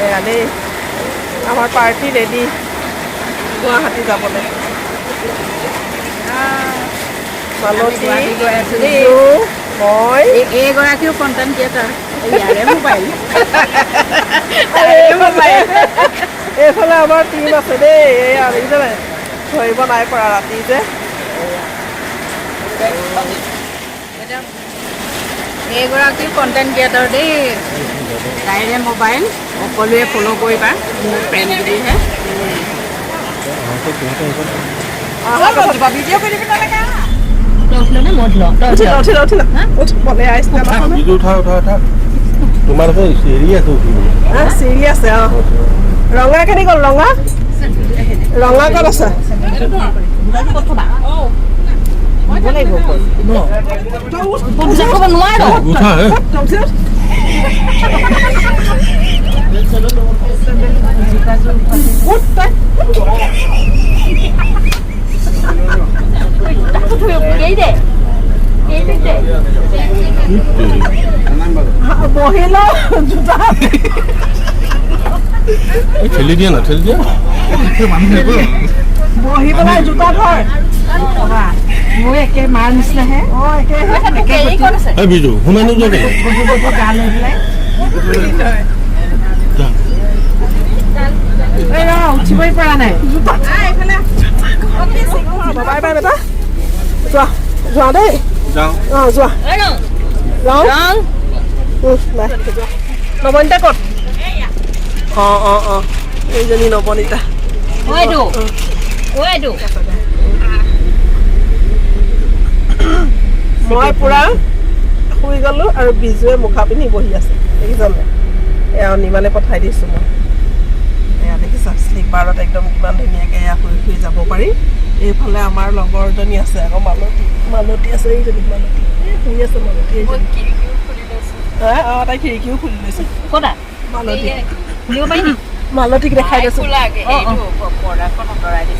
এয়া দেই আমাৰ পাৰ্টি ৰেডি গুৱাহাটী যাবলৈ মালতী মই এইগৰাকীও কণ্টেণ্ট ক্ৰিয়েটাৰ ইয়াৰে মোবাইল এইফালে আমাৰ টিম আছে দেই এই দেখিছেনে ধৰিব নাই পৰা ৰাতি যে এইগৰাকীও কণ্টেণ্ট ক্ৰিয়েটাৰ দেই তাইৰে মোবাইল সকলোৱে ফ'ল' কৰিবা মোৰ ফ্ৰেণ্ড বুলিহে ভিডিঅ' কৰি তোমালোকৰ চিৰি আছে অঁ ৰঙা কেনে গ'ল ৰঙা ৰঙা ক'ত আছে বহিল জোতা ঠেলি দিয়া না ঠেলি দিয়া বহি পেলাই জোতা থয় মোৰ একে মাৰ নিচিনাহে অঁ একে বিজু শুনা নোযোৱা গা লৈ পেলাই উঠিবই পৰা নাই বাই বাই বেটা যোৱা যোৱা দেই অঁ যোৱা যাওঁ নৱনীতা ক'ত অঁ অঁ অঁ এইজনী নৱনীতা মই পুৰা শুই গ'লোঁ আৰু বিজুৱে মুখা পিন্ধি বহি আছে দেখিছানে এয়া নিমালে পঠাই দিছোঁ মই এয়া দেখিছা শ্লিপাৰত একদম কিমান ধুনীয়াকৈ এয়া শুই শুই যাব পাৰি এইফালে আমাৰ লগৰজনী আছে আকৌ মালতী আছে এইজনী মালতী শুই আছে মালতী এইজনী অঁ তাই খিৰিকীও খুলি লৈছে মালতী মালতীক দেখাই দিছোঁ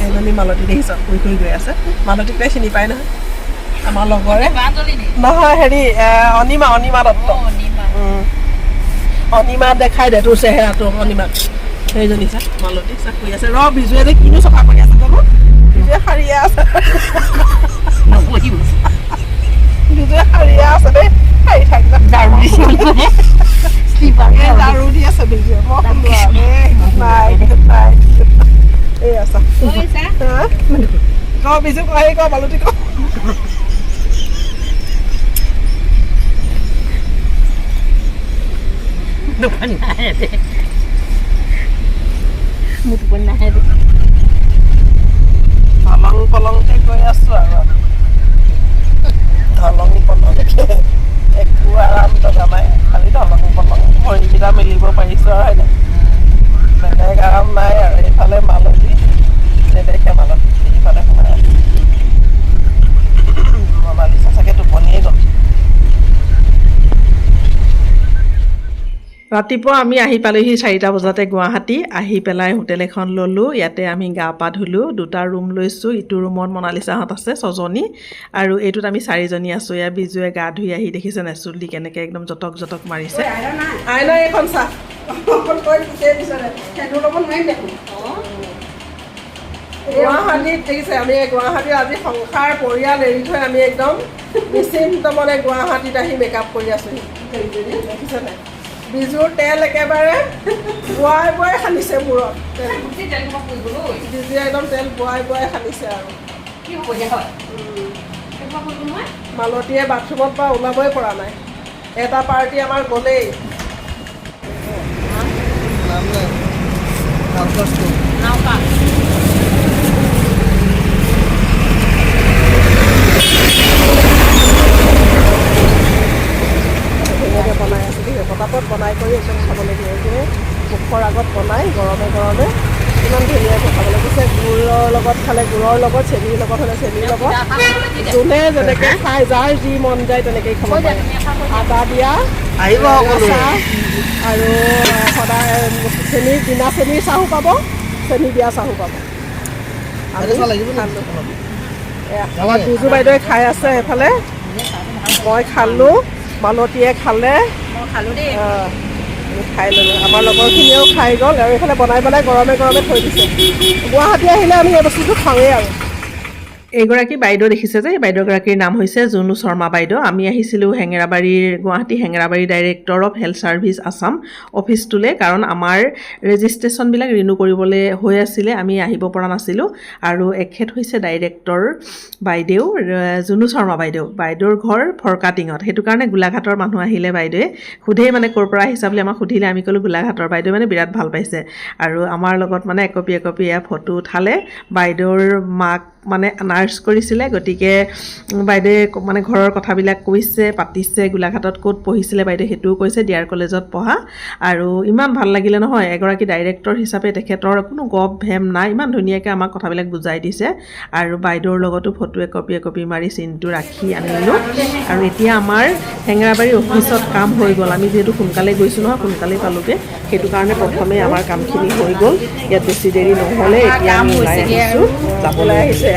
এজনী মালতী দেখিছ শুই শুই গৈ আছে মালতীক তাই চিনি পায় নহয় আমাৰ লগৰে নহয় হেৰি অনিমা দত্ত অনিমা দেখাই দে তোৰ চেহেৰাটো অনিমাক সেইজনী চা মালতী চা শুই আছে বিজুৱে যে কিনো চফা কৰি আছে জানো বিজুৱে শাৰীয়ে আছে বিজুৱে শাৰীয়ে আছে দেই শাৰী থাক ঝাৰু দি আছে বিজুৱে মই শুনোৱা দেই গুড নাইট এই আছা ক বিজু হেৰি ক মালতী ক ধলং পলংকে গৈ আছো আৰু ধলং পলংকে একো আৰাম লগা নাই খালি ধলং পলং ভৰিকেইটা মেলিব পাৰিছো আৰু হয়নে বেলেগ আৰাম নাই আৰু এইফালে মালতী নেদেখে মালতী এইফালে সোমাই আছে মনালিছা চাগে টোপনিয়ে গ'ল ৰাতিপুৱা আমি আহি পালোহি 4টা বজাতে গুৱাহাটী আহি পেলাই হোটেল এখন ল'লোঁ ইয়াতে আমি গা পা ধুলোঁ 2টা ৰুম লৈছোঁ ইটো ৰুমত মনালিছাহঁত আছে 6জনী আৰু এইটোত আমি 4জনী আছোঁ এয়া বিজুৱে গা ধুই আহি দেখিছে নে চুলি কেনেকৈ একদম জটক জটক মাৰিছে আইনা এইখন চা গুৱাহাটীত দেখিছে আমি গুৱাহাটীত আজি সংসাৰ পৰিয়াল এৰি থৈ আমি একদম নিশ্চিন্ত মানে গুৱাহাটীত আহি মেকআপ কৰি আছোঁহি দেখিছে নাই বিজুৰ তেল একেবাৰে বোৱাই সানিছে মূৰত বিজুৱে একদম তেল বোৱাই সানিছে আৰু মালতীয়ে বাথৰুমত পৰা ওলাবই পৰা নাই এটা পাৰ্টি আমাৰ গ'লেই বনাই আছে দেই পটাপট বনাই কৰি একদম খাবলৈ দিয়ে যে মুখৰ আগত বনাই গৰমে গৰমে ইমান ধুনীয়াকৈ খাবলৈ দিছে গুড়ৰ লগত খালে গুড়ৰ লগত চেনিৰ লগত হ'লে চেনিৰ লগত যোনে যেনেকৈ খায় যাৰ যি মন যায় তেনেকৈয়ে খাব পাৰে আদা দিয়া চাহ আৰু সদায় চেনি বিনা চেনিৰ চাহো পাব চেনি দিয়া চাহো পাব আমাৰ বিজু বাইদেৱে খাই আছে এইফালে মই খালোঁ মালতীয়ে খালে খাই ল'লোঁ আমাৰ লগৰখিনিয়েও খাই গ'ল আৰু এইফালে বনাই পেলাই গৰমে গৰমে থৈ দিছে গুৱাহাটী আহিলে আমি এই বস্তুটো খাওঁৱেই আৰু এইগৰাকী বাইদেউ দেখিছে যে এই বাইদেউগৰাকীৰ নাম হৈছে জুনু শৰ্মা বাইদেউ আমি আহিছিলোঁ হেঙেৰাবাৰীৰ Guwahati Hengrabari director of health service Assam অফিচটোলৈ কাৰণ আমাৰ ৰেজিষ্ট্ৰেশ্যনবিলাক ৰিনিউ কৰিবলৈ হৈ আছিলে আমি আহিব পৰা নাছিলোঁ আৰু এখেত হৈছে ডাইৰেক্টৰ বাইদেউ জুনু শৰ্মা বাইদেউৰ ঘৰ ফৰকাটিঙত সেইটো কাৰণে গোলাঘাটৰ মানুহ আহিলে বাইদেৱে সোধেই মানে ক'ৰ পৰা আহিছা বুলি আমাক সুধিলে আমি ক'লোঁ গোলাঘাটৰ বাইদেউ মানে বিৰাট ভাল পাইছে আৰু আমাৰ লগত মানে একপি এয়া ফটো উঠালে বাইদেউৰ মাক মানে নাৰ্ছ কৰিছিলে গতিকে বাইদেৱে মানে ঘৰৰ কথাবিলাক কৈছে পাতিছে গোলাঘাটত ক'ত পঢ়িছিলে বাইদেউ সেইটোও কৈছে ডিয়াৰ কলেজত পঢ়া আৰু ইমান ভাল লাগিলে নহয় এগৰাকী ডাইৰেক্টৰ হিচাপে তেখেতৰ কোনো গপ ভেম নাই ইমান ধুনীয়াকৈ আমাক কথাবিলাক বুজাই দিছে আৰু বাইদেউৰ লগতো ফটো একপি মাৰি চিনটো ৰাখি আনিলোঁ আৰু এতিয়া আমাৰ হেঙেৰাবাৰী অফিচত কাম হৈ গ'ল আমি যিহেতু সোনকালে গৈছোঁ নহয় সোনকালেই পালোঁগৈ সেইটো কাৰণে প্ৰথমে আমাৰ কামখিনি হৈ গ'ল ইয়াত বেছি দেৰি নহ'লে এতিয়া আমি ওলাই আহিছোঁ যাবলৈ আহিছে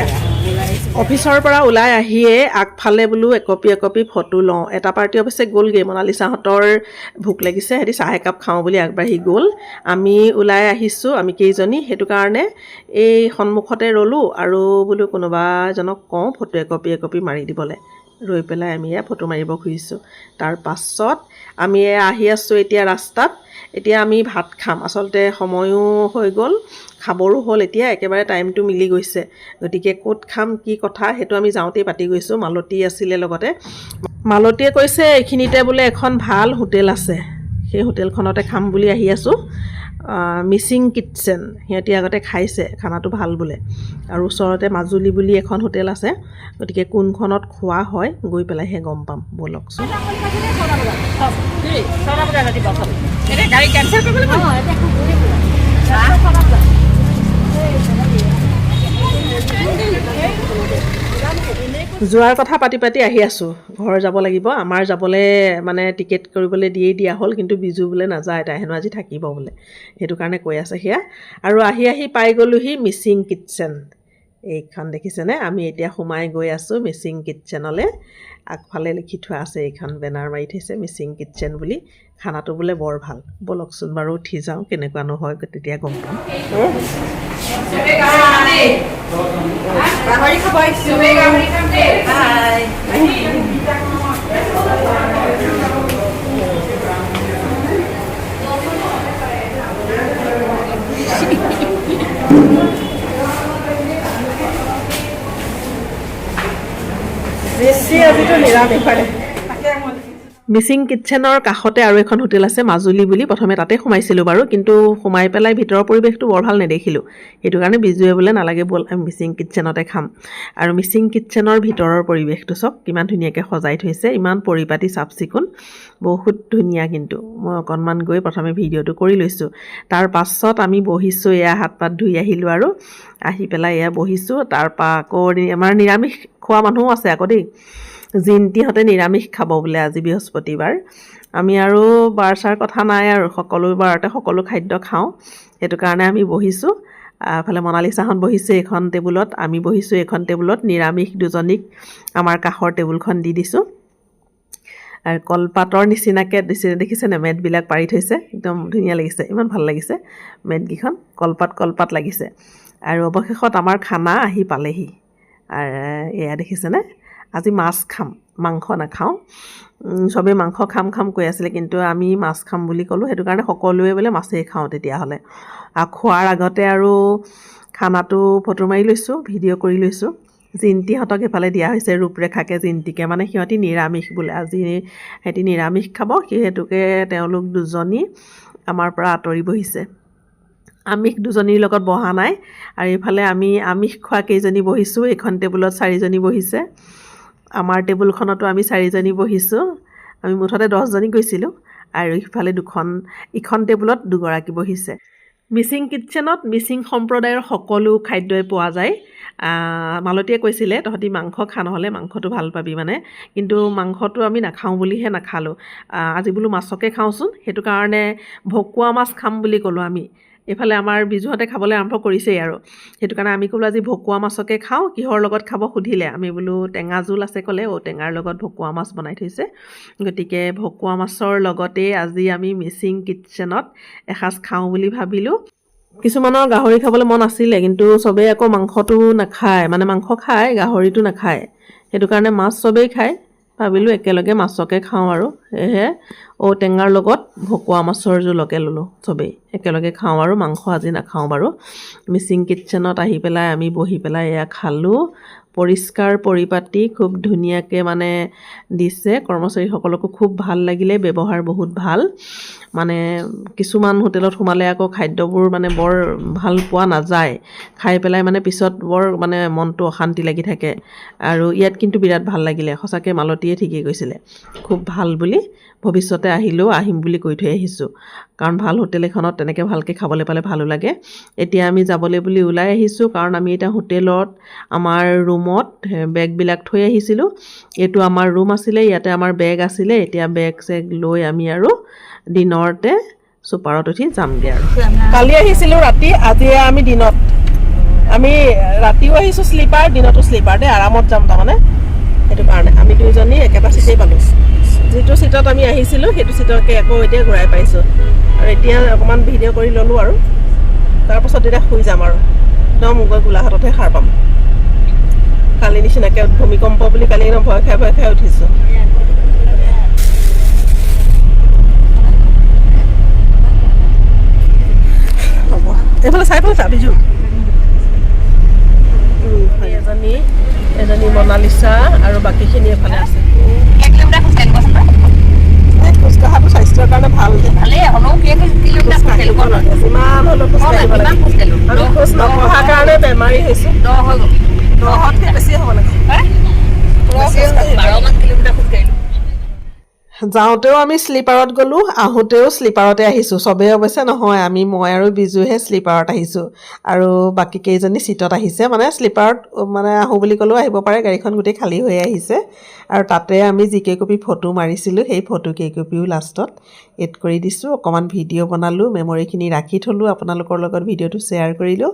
অফিচৰ পৰা ওলাই আহিয়ে আগফালে বোলো একপি ফটো লওঁ এটা পাৰ্টি অৱশ্যে গ'লগৈ মনালিছাহঁতৰ ভোক লাগিছে সিহঁতি চাহ একাপ খাওঁ বুলি আগবাঢ়ি গ'ল আমি ওলাই আহিছোঁ আমি কেইজনী সেইটো কাৰণে এই সন্মুখতে ৰ'লোঁ আৰু বোলো কোনোবা এজনক কওঁ ফটো একপি মাৰি দিবলৈ ৰৈ পেলাই আমি ফটো মাৰিব খুজিছোঁ তাৰ পাছত আমি আহি আছোঁ এতিয়া ৰাস্তাত এতিয়া আমি ভাত খাম আচলতে সময়ো হৈ গ'ল খাবৰো হ'ল এতিয়া একেবাৰে টাইমটো মিলি গৈছে গতিকে ক'ত খাম কি কথা সেইটো আমি যাওঁতেই পাতি গৈছোঁ মালতী আছিলে লগতে মালতীয়ে কৈছে এইখিনিতে বোলে এখন ভাল হোটেল আছে সেই হোটেলখনতে খাম বুলি আহি আছোঁ মিচিং কিটচেন সিহঁতি আগতে খাইছে খানাটো ভাল বোলে আৰু ওচৰতে মাজুলী বুলি এখন হোটেল আছে গতিকে কোনখনত খোৱা হয় গৈ পেলাইহে গম পাম ব'লকচোন গাড়ী কেঞ্চেল কৰিবলৈ যোৱাৰ কথা পাতি আহি আছোঁ ঘৰ যাব লাগিব আমাৰ যাবলৈ মানে টিকেট কৰিবলৈ দিয়া হ'ল কিন্তু বিজু বোলে নাযায় তাই হেনো আজি থাকিব বোলে সেইটো কাৰণে কৈ আছে সেয়া আৰু আহি পাই গ'লোহি মিচিং কিটচেন এইখন দেখিছেনে আমি এতিয়া সোমাই গৈ আছোঁ মিচিং কিটচেনলৈ আগফালে লিখি থোৱা আছে এইখন বেনাৰ মাৰি থৈছে মিচিং কিটচেন বুলি খানাটো বোলে বৰ ভাল ব'লকচোন বাৰু উঠি যাওঁ কেনেকুৱানো হয় তেতিয়া গম পাম আজিতো নিৰামিষ মিচিং কিটচেনৰ কাষতে আৰু এখন হোটেল আছে মাজুলী বুলি প্ৰথমে তাতে সোমাইছিলোঁ বাৰু কিন্তু সোমাই পেলাই ভিতৰৰ পৰিৱেশটো বৰ ভাল নেদেখিলোঁ সেইটো কাৰণে বিজুৱে বোলে নালাগে ব'ল আমি মিচিং কিটচেনতে খাম আৰু মিচিং কিটচেনৰ ভিতৰৰ পৰিৱেশটো চাওক কিমান ধুনীয়াকৈ সজাই থৈছে ইমান পৰিপাটি চাফ চিকুণ বহুত ধুনীয়া কিন্তু মই অকণমান গৈ প্ৰথমে ভিডিঅ'টো কৰি লৈছোঁ তাৰ পাছত আমি বহিছোঁ হাত পাত ধুই আহিলোঁ আৰু আহি পেলাই বহিছোঁ তাৰপৰা আকৌ আমাৰ নিৰামিষ খোৱা মানুহো আছে আকৌ দেই জিন্তিহঁতে নিৰামিষ খাব বোলে আজি বৃহস্পতিবাৰ আমি আৰু বাৰ চাৰ কথা নাই আৰু সকলো বাৰতে সকলো খাদ্য খাওঁ সেইটো কাৰণে আমি বহিছোঁ এফালে মনালিছাহঁত বহিছে এইখন টেবুলত আমি বহিছোঁ এইখন টেবুলত নিৰামিষ দুজনীক আমাৰ কাষৰ টেবুলখন দি দিছোঁ আৰু কলপাতৰ নিচিনাকৈ দেখিছেনে মেটবিলাক পাৰি থৈছে একদম ধুনীয়া লাগিছে ইমান ভাল লাগিছে মেটকেইখন কলপাত লাগিছে আৰু অৱশেষত আমাৰ খানা আহি পালেহি আৰু এয়া দেখিছেনে আজি মাছ খাম মাংস নাখাওঁ চবেই মাংস খাম কৈ আছিলে কিন্তু আমি মাছ খাম বুলি ক'লোঁ সেইটো কাৰণে সকলোৱে বোলে মাছেই খাওঁ তেতিয়াহ'লে খোৱাৰ আগতে আৰু খানাটো ফটো মাৰি লৈছোঁ ভিডিঅ' কৰি লৈছোঁ জিন্তিহঁতক এইফালে দিয়া হৈছে ৰূপৰেখাকে জিন্তিকে মানে সিহঁতি নিৰামিষ বোলে আজি সিহঁতি নিৰামিষ খাব সেইহেতুকে তেওঁলোক দুজনী আমাৰ পৰা আঁতৰি বহিছে আমিষ দুজনীৰ লগত বহা নাই আৰু এইফালে আমি আমিষ খোৱা কেইজনী বহিছোঁ এইখন টেবুলত 4জনী বহিছে আমাৰ টেবুলখনতো আমি 4জনী বহিছোঁ আমি মুঠতে 10জনী গৈছিলোঁ আৰু ইফালে ইখন টেবুলত 2গৰাকী বহিছে মিচিং কিটচেনত মিচিং সম্প্ৰদায়ৰ সকলো খাদ্যই পোৱা যায় মালতীয়ে কৈছিলে তহঁতি মাংস খা নহ'লে মাংসটো ভাল পাবি মানে কিন্তু মাংসটো আমি নাখাওঁ বুলিহে নাখালোঁ আজি বোলো মাছকে খাওঁচোন সেইটো কাৰণে ভকুৱা মাছ খাম বুলি ক'লোঁ আমি এইফালে আমাৰ বিজুহঁতে খাবলৈ আৰম্ভ কৰিছেই আৰু সেইটো কাৰণে আমি ক'লো আজি ভকুৱা মাছকে খাওঁ কিহৰ লগত খাব সুধিলে আমি বোলো টেঙা জোল আছে ক'লে টেঙাৰ লগত ভকুৱা মাছ বনাই থৈছে গতিকে ভকুৱা মাছৰ লগতে আজি আমি মিচিং কিটচেনত এসাঁজ খাওঁ বুলি ভাবিলোঁ কিছুমানৰ গাহৰি খাবলৈ মন আছিলে কিন্তু চবেই আকৌ মাংসটো নাখায় মানে মাংস খায় গাহৰিটো নাখায় সেইটো কাৰণে মাছ চবেই খায় ভাবিলোঁ একেলগে মাছকে খাওঁ আৰু সেয়েহে টেঙাৰ লগত ভকুৱা মাছৰ জোলকে ল'লোঁ চবেই একেলগে খাওঁ আৰু মাংস আজি নাখাওঁ বাৰু মিচিং কিটচেনত আহি পেলাই আমি বহি পেলাই এয়া খালোঁ পৰিষ্কাৰ পৰিপাটি খুব ধুনীয়াকৈ মানে দিছে কৰ্মচাৰীসকলকো খুব ভাল লাগিলে ব্যৱহাৰ বহুত ভাল মানে কিছুমান হোটেলত সোমালে আকৌ খাদ্যবোৰ মানে বৰ ভাল পোৱা নাযায় খাই পেলাই মানে পিছত বৰ মানে মনটো অশান্তি লাগি থাকে আৰু ইয়াত কিন্তু বিৰাট ভাল লাগিলে সঁচাকৈ মালতীয়ে ঠিকেই কৈছিলে খুব ভাল বুলি ভৱিষ্যতে আহিম বুলি কৈ থৈ আহিছোঁ কাৰণ ভাল হোটেল এখনত তেনেকৈ ভালকৈ খাবলৈ পালে ভালো লাগে এতিয়া আমি যাবলৈ বুলি ওলাই আহিছোঁ কাৰণ আমি এতিয়া হোটেলত আমাৰ ৰুমত বেগবিলাক থৈ আহিছিলোঁ এইটো আমাৰ ৰুম আছিলে ইয়াতে আমাৰ বেগ আছিলে এতিয়া বেগ চেগ লৈ আমি আৰু দিনতে চুপাৰত উঠি যামগৈ আৰু কালি আহিছিলোঁ ৰাতি আজি আমি দিনত আমি ৰাতিও আহিছোঁ শ্লিপাৰ দিনতো শ্লিপাৰ দেই আৰামত যাম তাৰমানে সেইটো কাৰণে আমি দুইজনী একেটা চিটেই পালোঁ যিটো চিটত আমি আহিছিলোঁ সেইটো চিটকে আকৌ এতিয়া ঘূৰাই পাইছোঁ আৰু এতিয়া অকণমান ভিডিঅ' কৰি ল'লোঁ আৰু তাৰপাছত এতিয়া শুই যাম আৰু একদম গৈ গোলাঘাটতহে সাৰ পাম কালি নিচিনাকৈ ভূমিকম্প বুলি কালি একদম ভয় খাই উঠিছোঁ হ'ব এইফালে চাই পেলাই চাবিজু এজনী মনালিছা আৰু বাকীখিনি এফালে আছে খোজকঢ়াটো স্বাস্থ্যৰ কাৰণে ভাল যিমান হ'লেও খোজকাঢ়িব লাগে আমি খোজ নকঢ়াৰ কাৰণে বেমাৰী হৈছোঁ দহতকৈ বেছি হ'ব লাগে যাওঁতেও আমি শ্লিপাৰত গ'লোঁ আহোঁতেও শ্লিপাৰতে আহিছোঁ চবেই অৱশ্যে নহয় মই আৰু বিজুহে শ্লিপাৰত আহিছোঁ আৰু বাকী কেইজনী চিটত আহিছে মানে শ্লিপাৰত মানে আহোঁ বুলি ক'লেও আহিব পাৰে গাড়ীখন গোটেই খালী হৈ আহিছে আৰু তাতে আমি যিকেইকপি ফটো মাৰিছিলোঁ সেই ফটো কেইকপিও লাষ্টত এড কৰি দিছোঁ অকণমান ভিডিঅ' বনালোঁ মেমৰিখিনি ৰাখি থ'লোঁ আপোনালোকৰ লগত ভিডিঅ'টো শ্বেয়াৰ কৰিলোঁ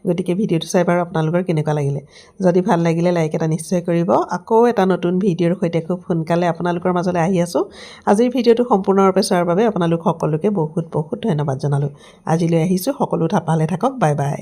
গতিকে ভিডিঅ'টো চাই বাৰু আপোনালোকৰ কেনেকুৱা লাগিলে যদি ভাল লাগিলে লাইক এটা নিশ্চয় কৰিব আকৌ এটা নতুন ভিডিঅ'ৰ সৈতে খুব সোনকালে আপোনালোকৰ মাজলৈ আহি আছোঁ আজিৰ ভিডিঅ'টো সম্পূৰ্ণৰূপে চোৱাৰ বাবে আপোনালোক সকলোকে বহুত বহুত ধন্যবাদ জনালোঁ আজিলৈ আহিছোঁ সকলো ভালে থাকক বাই বাই